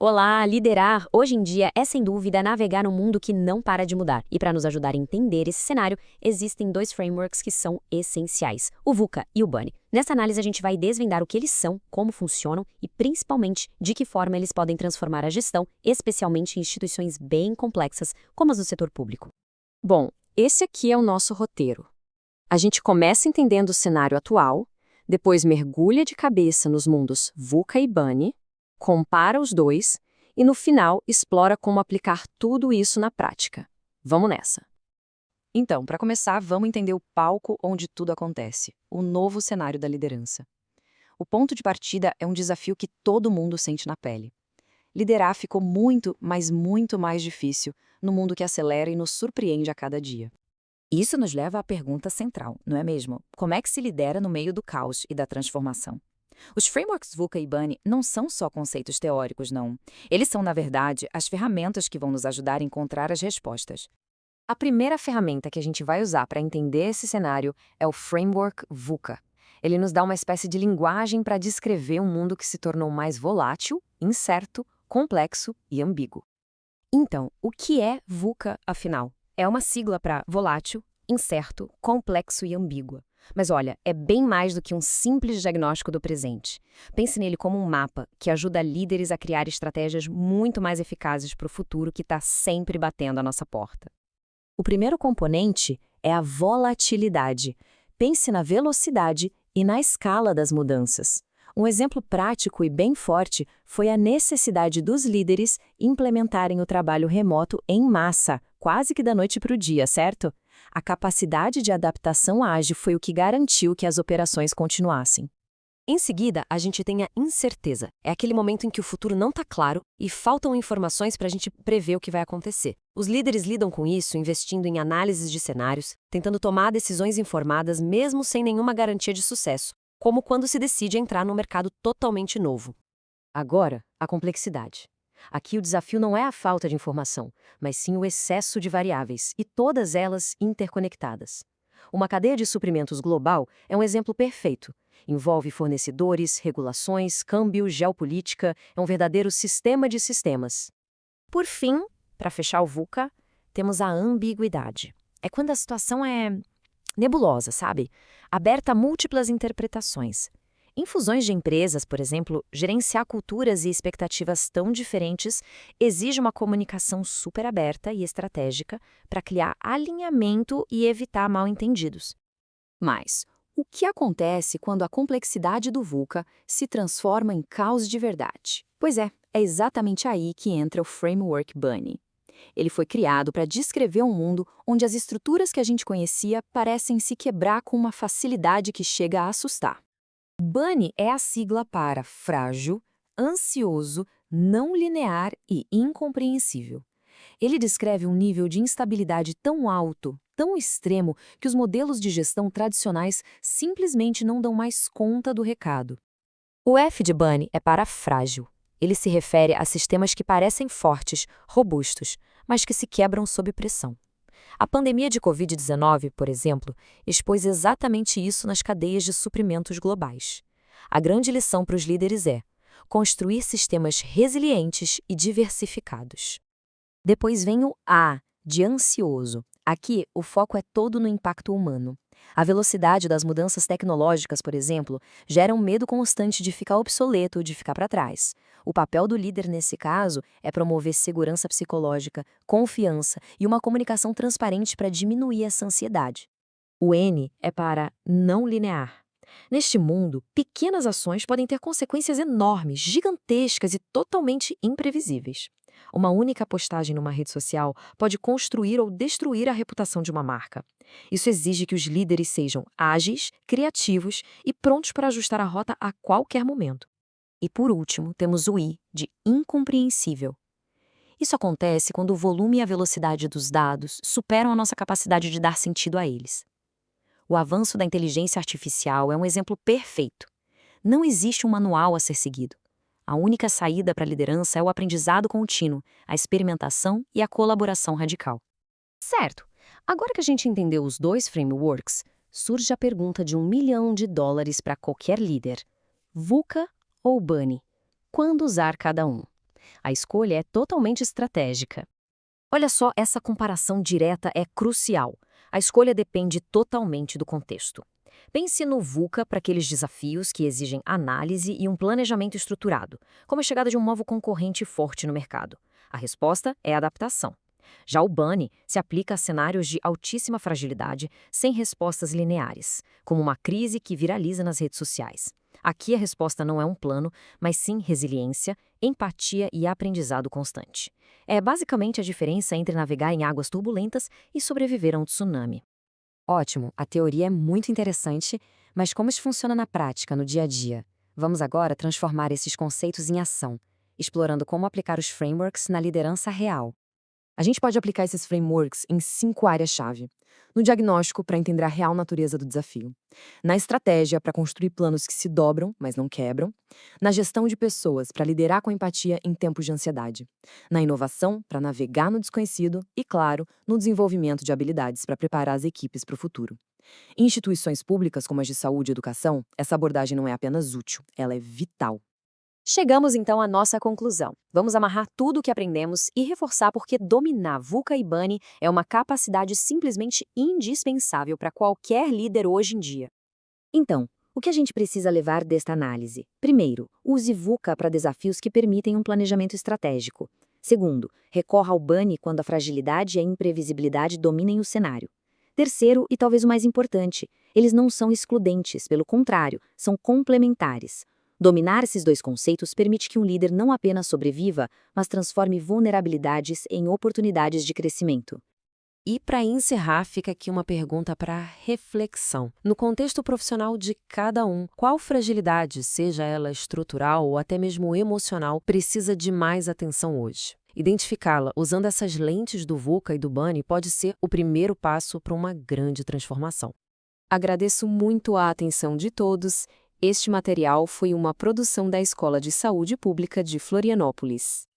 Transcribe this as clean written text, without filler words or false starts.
Olá, liderar hoje em dia é sem dúvida navegar num mundo que não para de mudar. E para nos ajudar a entender esse cenário, existem dois frameworks que são essenciais, o VUCA e o BUNNY. Nessa análise a gente vai desvendar o que eles são, como funcionam e principalmente de que forma eles podem transformar a gestão, especialmente em instituições bem complexas como as do setor público. Bom, esse aqui é o nosso roteiro. A gente começa entendendo o cenário atual, depois mergulha de cabeça nos mundos VUCA e BUNNY, compara os dois e, no final, explora como aplicar tudo isso na prática. Vamos nessa! Então, para começar, vamos entender o palco onde tudo acontece, o novo cenário da liderança. O ponto de partida é um desafio que todo mundo sente na pele. Liderar ficou muito, mas muito mais difícil no mundo que acelera e nos surpreende a cada dia. Isso nos leva à pergunta central, não é mesmo? Como é que se lidera no meio do caos e da transformação? Os frameworks VUCA e BUNNY não são só conceitos teóricos, não. Eles são, na verdade, as ferramentas que vão nos ajudar a encontrar as respostas. A primeira ferramenta que a gente vai usar para entender esse cenário é o framework VUCA. Ele nos dá uma espécie de linguagem para descrever um mundo que se tornou mais volátil, incerto, complexo e ambíguo. Então, o que é VUCA, afinal? É uma sigla para volátil, incerto, complexo e ambíguo. Mas olha, é bem mais do que um simples diagnóstico do presente. Pense nele como um mapa que ajuda líderes a criar estratégias muito mais eficazes para o futuro que está sempre batendo à nossa porta. O primeiro componente é a volatilidade. Pense na velocidade e na escala das mudanças. Um exemplo prático e bem forte foi a necessidade dos líderes implementarem o trabalho remoto em massa, quase que da noite para o dia, certo? A capacidade de adaptação ágil foi o que garantiu que as operações continuassem. Em seguida, a gente tem a incerteza. É aquele momento em que o futuro não está claro e faltam informações para a gente prever o que vai acontecer. Os líderes lidam com isso investindo em análises de cenários, tentando tomar decisões informadas mesmo sem nenhuma garantia de sucesso, como quando se decide entrar num mercado totalmente novo. Agora, a complexidade. Aqui o desafio não é a falta de informação, mas sim o excesso de variáveis, e todas elas interconectadas. Uma cadeia de suprimentos global é um exemplo perfeito. Envolve fornecedores, regulações, câmbio, geopolítica, é um verdadeiro sistema de sistemas. Por fim, para fechar o VUCA, temos a ambiguidade. É quando a situação é nebulosa, sabe? Aberta a múltiplas interpretações. Em fusões de empresas, por exemplo, gerenciar culturas e expectativas tão diferentes exige uma comunicação super aberta e estratégica para criar alinhamento e evitar mal-entendidos. Mas, o que acontece quando a complexidade do VUCA se transforma em caos de verdade? Pois é exatamente aí que entra o framework BUNNY. Ele foi criado para descrever um mundo onde as estruturas que a gente conhecia parecem se quebrar com uma facilidade que chega a assustar. BUNNY é a sigla para frágil, ansioso, não linear e incompreensível. Ele descreve um nível de instabilidade tão alto, tão extremo, que os modelos de gestão tradicionais simplesmente não dão mais conta do recado. O F de BUNNY é para frágil. Ele se refere a sistemas que parecem fortes, robustos, mas que se quebram sob pressão. A pandemia de Covid-19, por exemplo, expôs exatamente isso nas cadeias de suprimentos globais. A grande lição para os líderes é construir sistemas resilientes e diversificados. Depois vem o A, de ansioso. Aqui, o foco é todo no impacto humano. A velocidade das mudanças tecnológicas, por exemplo, gera um medo constante de ficar obsoleto ou de ficar para trás. O papel do líder, nesse caso, é promover segurança psicológica, confiança e uma comunicação transparente para diminuir essa ansiedade. O N é para não linear. Neste mundo, pequenas ações podem ter consequências enormes, gigantescas e totalmente imprevisíveis. Uma única postagem numa rede social pode construir ou destruir a reputação de uma marca. Isso exige que os líderes sejam ágeis, criativos e prontos para ajustar a rota a qualquer momento. E por último, temos o I, de incompreensível. Isso acontece quando o volume e a velocidade dos dados superam a nossa capacidade de dar sentido a eles. O avanço da inteligência artificial é um exemplo perfeito. Não existe um manual a ser seguido. A única saída para a liderança é o aprendizado contínuo, a experimentação e a colaboração radical. Certo, agora que a gente entendeu os dois frameworks, surge a pergunta de $1 milhão para qualquer líder. VUCA ou BUNNY? Quando usar cada um? A escolha é totalmente estratégica. Olha só, essa comparação direta é crucial. A escolha depende totalmente do contexto. Pense no VUCA para aqueles desafios que exigem análise e um planejamento estruturado, como a chegada de um novo concorrente forte no mercado. A resposta é adaptação. Já o BUNNY se aplica a cenários de altíssima fragilidade, sem respostas lineares, como uma crise que viraliza nas redes sociais. Aqui a resposta não é um plano, mas sim resiliência, empatia e aprendizado constante. É basicamente a diferença entre navegar em águas turbulentas e sobreviver a um tsunami. Ótimo, a teoria é muito interessante, mas como isso funciona na prática, no dia a dia? Vamos agora transformar esses conceitos em ação, explorando como aplicar os frameworks na liderança real. A gente pode aplicar esses frameworks em 5 áreas-chave. No diagnóstico, para entender a real natureza do desafio. Na estratégia, para construir planos que se dobram, mas não quebram. Na gestão de pessoas, para liderar com empatia em tempos de ansiedade. Na inovação, para navegar no desconhecido. E, claro, no desenvolvimento de habilidades para preparar as equipes para o futuro. Em instituições públicas como as de saúde e educação, essa abordagem não é apenas útil, ela é vital. Chegamos então à nossa conclusão. Vamos amarrar tudo o que aprendemos e reforçar porque dominar VUCA e BUNNY é uma capacidade simplesmente indispensável para qualquer líder hoje em dia. Então, o que a gente precisa levar desta análise? Primeiro, use VUCA para desafios que permitem um planejamento estratégico. Segundo, recorra ao BUNNY quando a fragilidade e a imprevisibilidade dominem o cenário. Terceiro, e talvez o mais importante, eles não são excludentes, pelo contrário, são complementares. Dominar esses dois conceitos permite que um líder não apenas sobreviva, mas transforme vulnerabilidades em oportunidades de crescimento. E para encerrar, fica aqui uma pergunta para reflexão. No contexto profissional de cada um, qual fragilidade, seja ela estrutural ou até mesmo emocional, precisa de mais atenção hoje? Identificá-la usando essas lentes do VUCA e do BUNNY pode ser o primeiro passo para uma grande transformação. Agradeço muito a atenção de todos. Este material foi uma produção da Escola de Saúde Pública de Florianópolis.